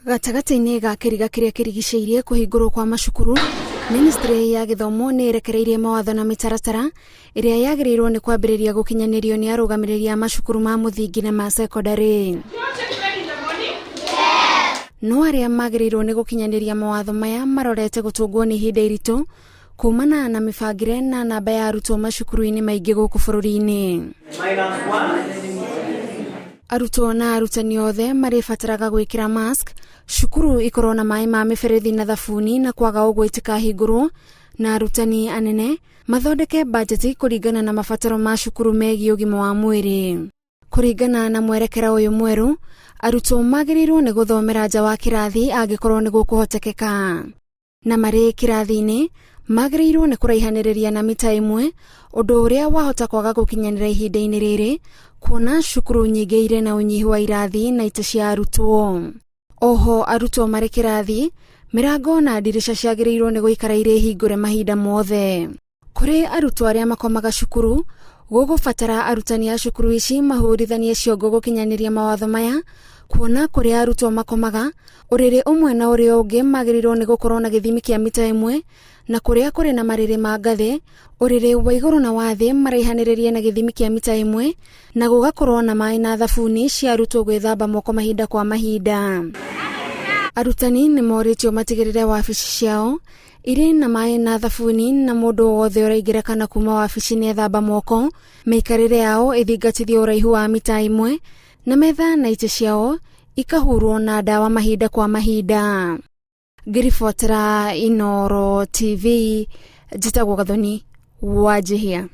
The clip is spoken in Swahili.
Gatagati-inĩ ga kĩriga kĩrĩa kĩrigicĩirie kũhingũrwo kwa macukuru, Ministry ya Gĩthomo nĩ ĩrekereirie mawatho na mĩtaratara ĩrĩa yagĩrĩirwo nĩ kwambĩrĩria gũkinyanirio nĩ arũgamĩrĩri a macukuru ma mũthingi na ma secondary. No arĩa magĩrĩirwo nĩ gũkinyanĩria mawatho maya marorete gũtũngwo nĩ ihinda iritũ kumana na mĩbangĩre na namba ya arutwo macukuru-inĩ maingĩ gũkũ bũrũri-inĩ. Arutwo na arutani othe maribataraga gwĩkĩra mask, cukuru ikorwo na maĩ ma mĩberethi na thabuni na kwaga ũguo itikahingũrwo, na arutani anene mathondeke bajeti kũringana na mabataro ma cukuru megiĩ ũgima wa mwĩrĩ. Kũringana na mwerekera ũyũ mwerũ, arutwo magĩrĩirwo nĩ gũthomera nja wa kĩrathi angĩkorwo nĩ gũkũhotekeka. Na marĩ kĩrathi-inĩ magĩrĩirwo nĩ kũraihanĩrĩria na mita 1, ũndũ ũrĩa wahota kwaga gũkinyanĩra ihinda-inĩ rĩrĩ, kuona cukuru nyingĩ irĩ na ũnyihu wa irathi na itĩ cia arutwo. Oho arutwo marĩ kĩrathi, mĩrango na ndirica ciagĩrĩirwo nĩ gũikara irĩ hingũre mahinda mothe. Kũrĩ arutwo arĩa makomaga cukuru, gũgũbatara arutani a cukuru ici mahũrithanie ciongo gũkinyanĩria mawatho maya, kuona kũrĩa arutwo makomaga, ũrĩrĩ ũmwe na ũrĩa ũngĩ magĩrĩirwo nĩ gũkorwo na gĩthimi kĩa mita 1, na kũrĩa kũrĩ na marĩrĩ ma ngathĩ, ũrĩrĩ wa igũrũ na wa thĩ maraihanĩrĩrie na gĩthimi kĩa mita 1, na gũgakorwo na maĩ na thabuni cia arutwo gwĩthamba moko mahinda kwa mahinda. Arutani nĩ morĩtio matigĩrĩre wabici ciao irĩ na maĩ na thabuni, na mũndũ wothe ũraingĩra kana kuma wabici nĩ ethamba moko, mĩikarĩre yao ĩthingatithio ũraihu wa mita 1, na metha na itĩ ciao ikahurwo na ndawa mahinda kwa mahinda. Ngĩribotera Inooro TV, njĩtagwo Gathoni Wanjihia.